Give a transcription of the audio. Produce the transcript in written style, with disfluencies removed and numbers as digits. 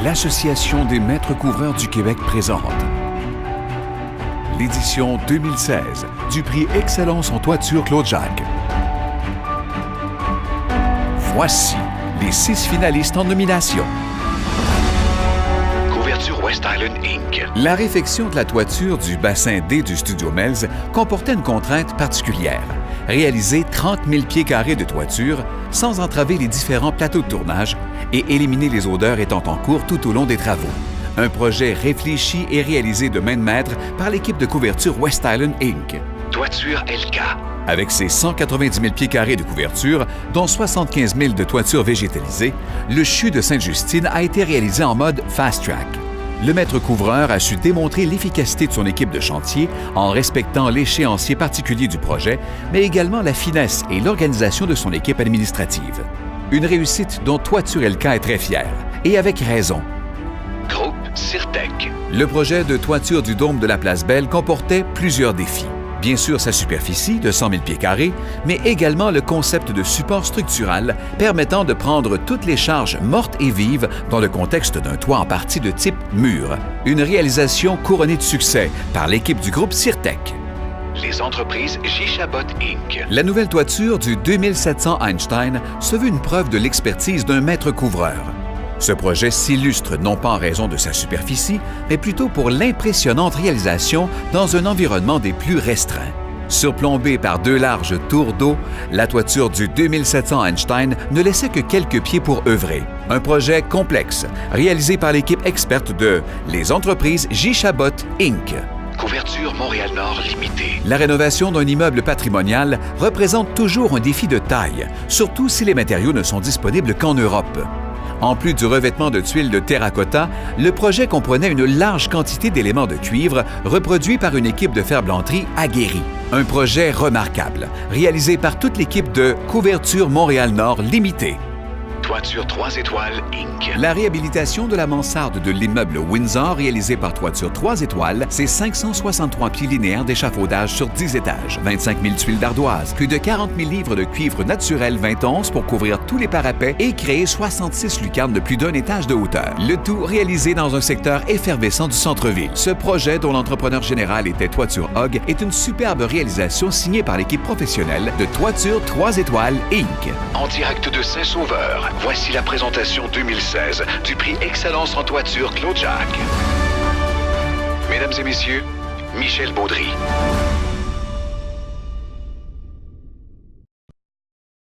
l'Association des maîtres couvreurs du Québec présente l'édition 2016 du prix Excellence en toiture Claude-Jacques. Voici les 6 finalistes en nomination. Couverture West Island Inc. La réfection de la toiture du bassin D du Studio Melz comportait une contrainte particulière. Réaliser 30 000 pieds carrés de toiture sans entraver les différents plateaux de tournage et éliminer les odeurs étant en cours tout au long des travaux. Un projet réfléchi et réalisé de main de maître par l'équipe de couverture West Island Inc. Toiture LK. Avec ses 190 000 pieds carrés de couverture, dont 75 000 de toiture végétalisée, le CHU de Sainte-Justine a été réalisé en mode Fast Track. Le maître couvreur a su démontrer l'efficacité de son équipe de chantier en respectant l'échéancier particulier du projet, mais également la finesse et l'organisation de son équipe administrative. Une réussite dont Toiture LK est très fière, et avec raison. Groupe Cirtec. Le projet de toiture du dôme de la Place Belle comportait plusieurs défis. Bien sûr, sa superficie de 100 000 pieds carrés, mais également le concept de support structural permettant de prendre toutes les charges mortes et vives dans le contexte d'un toit en partie de type mur. Une réalisation couronnée de succès par l'équipe du groupe Cirtec. Les entreprises J. Chabot Inc. La nouvelle toiture du 2700 Einstein se veut une preuve de l'expertise d'un maître couvreur. Ce projet s'illustre non pas en raison de sa superficie, mais plutôt pour l'impressionnante réalisation dans un environnement des plus restreints. Surplombée par 2 larges tours d'eau, la toiture du 2700 Einstein ne laissait que quelques pieds pour œuvrer. Un projet complexe, réalisé par l'équipe experte de Les entreprises J. Chabot Inc. Couverture Montréal-Nord limitée. La rénovation d'un immeuble patrimonial représente toujours un défi de taille, surtout si les matériaux ne sont disponibles qu'en Europe. En plus du revêtement de tuiles de terracotta, le projet comprenait une large quantité d'éléments de cuivre reproduits par une équipe de ferblanterie aguerrie. Un projet remarquable, réalisé par toute l'équipe de Couverture Montréal-Nord limitée. Toiture 3 étoiles Inc. La réhabilitation de la mansarde de l'immeuble Windsor, réalisée par Toiture 3 étoiles, c'est 563 pieds linéaires d'échafaudage sur 10 étages, 25 000 tuiles d'ardoise, plus de 40 000 livres de cuivre naturel 20 pour couvrir tous les parapets et créer 66 lucarnes de plus d'1 étage de hauteur. Le tout réalisé dans un secteur effervescent du centre-ville. Ce projet, dont l'entrepreneur général était Toiture Hog, est une superbe réalisation signée par l'équipe professionnelle de Toiture 3 étoiles Inc. En direct de Saint-Sauveur, voici la présentation 2016 du prix Excellence en toiture Claude-Jacques. Mesdames et messieurs, Michel Baudry.